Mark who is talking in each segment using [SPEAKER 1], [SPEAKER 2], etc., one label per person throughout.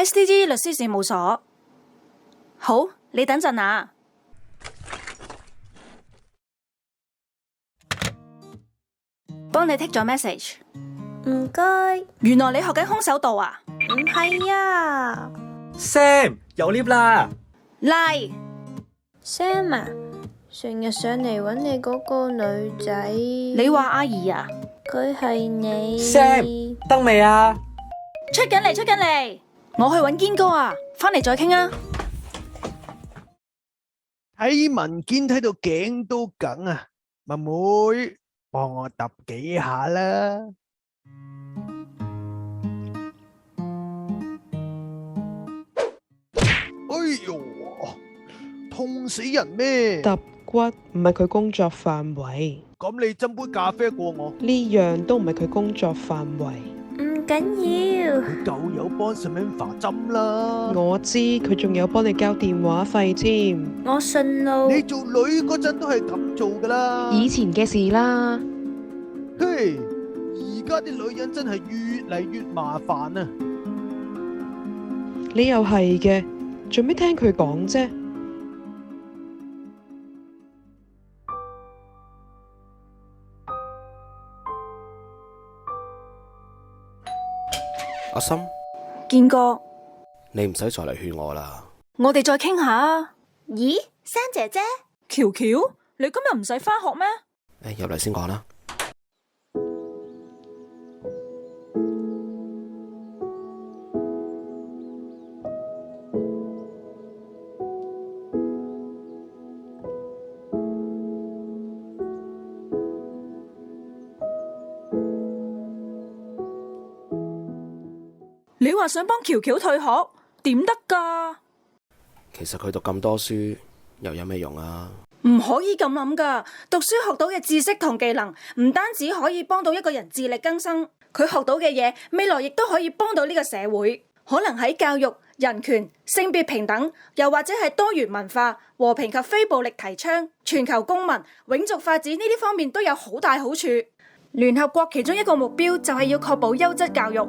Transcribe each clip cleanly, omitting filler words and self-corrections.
[SPEAKER 1] SDG 律師事務所。好，你等陣啊。幫你 take 咗 message。
[SPEAKER 2] 唔該。
[SPEAKER 1] 原來你學緊空手道啊？
[SPEAKER 2] 唔係啊。
[SPEAKER 3] Sam 有 lift 啦。
[SPEAKER 1] 嚟。
[SPEAKER 2] Sam 啊，成日上嚟搵你嗰個女仔。
[SPEAKER 1] 你話阿姨啊？
[SPEAKER 2] 佢係你。
[SPEAKER 3] Sam 得未啊？
[SPEAKER 1] 出緊嚟，出緊嚟。我去搵堅哥啊，返嚟再傾啊。
[SPEAKER 4] 睇文件睇到頸都梗啊，妹妹幫我揼幾下啦。哎喲，痛死人咩？
[SPEAKER 5] 揼骨唔係佢工作範圍。
[SPEAKER 4] 咁你斟杯咖啡過我？
[SPEAKER 5] 呢樣都唔係佢工作範圍。
[SPEAKER 2] 唔緊要。
[SPEAKER 4] 佢舊友幫 Samantha 斟啦。
[SPEAKER 5] 我知佢仲有幫你交電話費添。
[SPEAKER 2] 我順路。
[SPEAKER 4] 你做女嗰陣都係咁做噶啦。
[SPEAKER 5] 以前嘅事啦。
[SPEAKER 4] 嘿，而家啲女人真係越嚟越麻煩啊！
[SPEAKER 5] 你又係嘅，做咩聽佢講啫？
[SPEAKER 6] 阿心，
[SPEAKER 1] 堅哥，
[SPEAKER 6] 你唔使再嚟勸我啦。
[SPEAKER 1] 我哋再傾下啊。
[SPEAKER 2] 咦，Sam姐姐？
[SPEAKER 1] 喬喬，你今日唔使返學咩？
[SPEAKER 6] 入嚟先講啦。
[SPEAKER 1] 你話想幫喬喬退學，點得㗎？
[SPEAKER 6] 其實佢讀咁多書又有咩用啊？
[SPEAKER 1] 唔可以咁諗㗎。讀書學到嘅知識同技能，唔單止可以幫到一個人自力更生，佢學到嘅嘢，未來亦都可以幫到呢個社會。可能喺教育、人權、性別平等，又或者係多元文化、和平及非暴力提倡、全球公民、永續發展呢啲方面都有好大好處。聯合國其中一個目標就係要確保優質教育，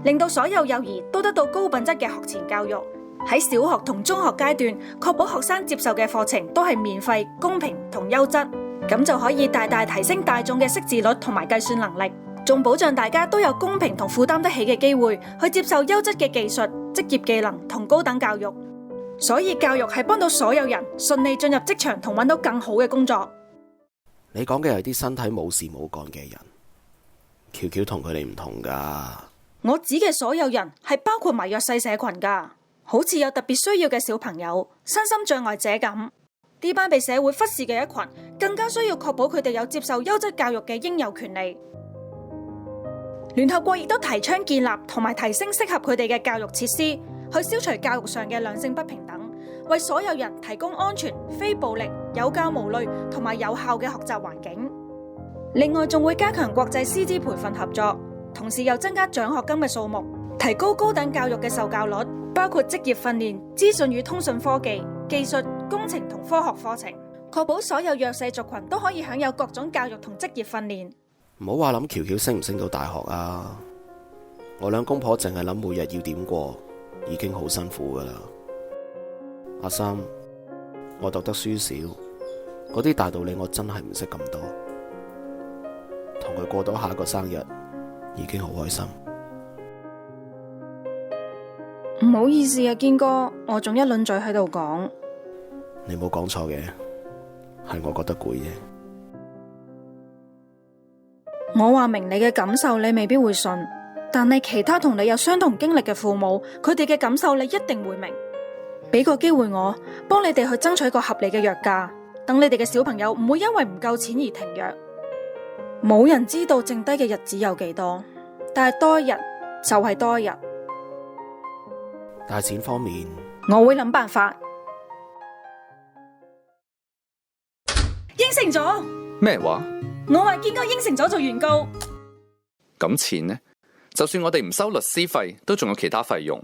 [SPEAKER 1] 令到所有幼兒都得到高品質嘅學前教育。喺小學同中學階段，確保學生接受嘅課程都係免費、公平同優質，咁就可以大大提升大眾嘅識字率同埋計算能力，仲保障大家都有公平同負擔得起嘅機會去接受優質嘅技術、職業技能同高等教育。所以教育係幫到所有人順利進入職場同揾到更好嘅工作。
[SPEAKER 6] 你講嘅係啲身體冇事冇幹嘅人，喬喬同佢哋唔同噶。
[SPEAKER 1] 我指嘅所有人係包括埋弱勢社群噶，好似有特別需要嘅小朋友、身心障礙者咁，呢班被社會忽視嘅一群，更加需要確保佢哋有接受優質教育嘅應有權利。聯合國亦都提倡建立同埋提升適合佢哋嘅教育設施，去消除教育上嘅兩性不平等，為所有人提供安全、非暴力、有教無類同埋有效嘅學習環境。另外，仲會加強國際師資培訓合作，同時又增加獎學金嘅數目，提高高等教育嘅受教率，包括職業訓練、資訊與通訊科技、技術、工程同科學課程，確保所有弱勢族群都可以享有各種教育同職業訓練。
[SPEAKER 6] 唔好話諗喬喬升唔升到大學啊！我兩公婆淨係諗每日要點過，已經好辛苦噶啦。阿三，我讀得書少，嗰啲大道理我真係唔識咁多。同佢過到下一個生日，已經好開心。
[SPEAKER 1] 唔好意思啊，堅哥，我仲一輪嘴喺度講。
[SPEAKER 6] 你冇講錯嘅，係我覺得攰啫。
[SPEAKER 1] 我話明你嘅感受，你未必會信，但係其他同你有相同經歷嘅父母，佢哋嘅感受你一定會明。俾個機會我，幫你哋去爭取個合理嘅藥價，等你哋嘅小朋友唔會因為唔夠錢而停藥。冇人知道剩低嘅日子有幾多，但係多一日就係多一日。
[SPEAKER 6] 但係錢方面，
[SPEAKER 1] 我會諗辦法。應承咗。
[SPEAKER 7] 咩話？
[SPEAKER 1] 我話堅哥應承咗做原告。
[SPEAKER 7] 咁錢呢？就算我哋唔收律師費，都仲有其他費用。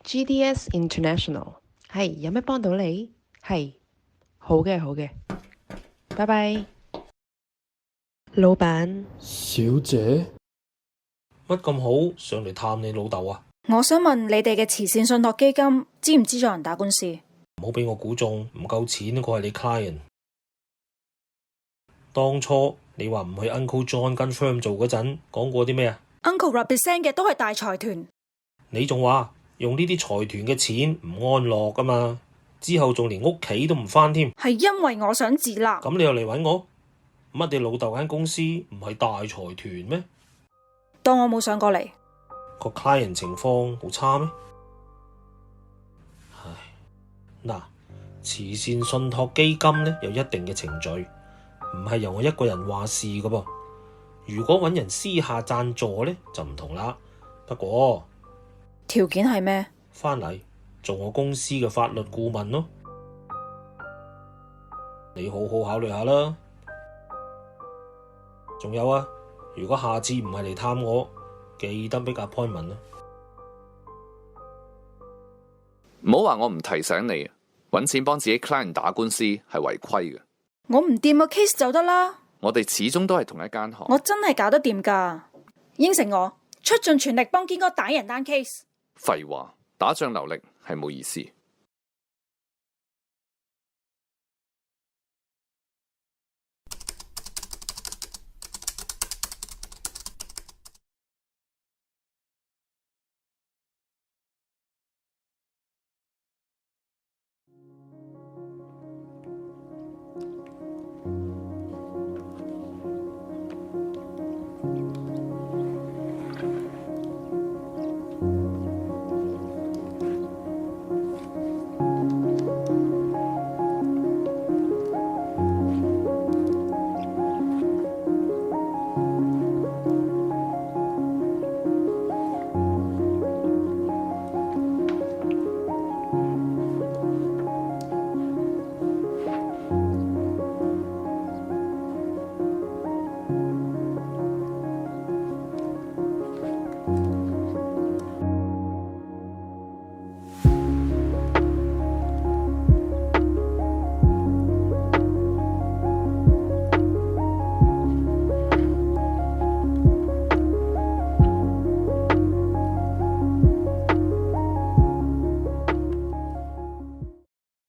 [SPEAKER 5] GDS International 係有咩幫到你？係好嘅，好嘅，拜拜，老闆。
[SPEAKER 8] 小姐。乜咁好上嚟探你老豆啊？
[SPEAKER 1] 我想問你哋嘅慈善信託基金資唔資助人打官司？
[SPEAKER 8] 唔好俾我估中，唔夠錢嗰個係你 client。當初你話唔去 Uncle John 跟 firm 做嗰陣，講過啲咩啊
[SPEAKER 1] Uncle represent 嘅都係大財團，
[SPEAKER 8] 你仲話用呢啲財團嘅錢唔安樂噶嘛？之後仲連屋企都唔返添。
[SPEAKER 1] 係因為我想自立。
[SPEAKER 8] 咁你又嚟搵我？乜你老豆間公司唔係大財團咩？
[SPEAKER 1] 當我冇上過嚟。
[SPEAKER 8] 個 client 情況好差咩？唉，嗱，慈善信託基金呢有一定嘅程序，唔係由我一個人話事噶噃。如果搵人私下贊助呢，就唔同啦。不過
[SPEAKER 1] 條件係咩？
[SPEAKER 8] 返嚟做我公司嘅法律顧問咯。你好好考慮下啦。仲有啊，如果下次唔係嚟探我，記得俾個 appointment 啦。
[SPEAKER 7] 唔好話我唔提醒你，搵錢幫自己 client 打官司係違規嘅。
[SPEAKER 1] 我唔掂個 case 就得啦。
[SPEAKER 7] 我哋始終都係同一間行。
[SPEAKER 1] 我真係搞得掂㗎，應承我出盡全力幫堅哥打贏單 case。
[SPEAKER 7] 廢話，打仗流力係冇意思。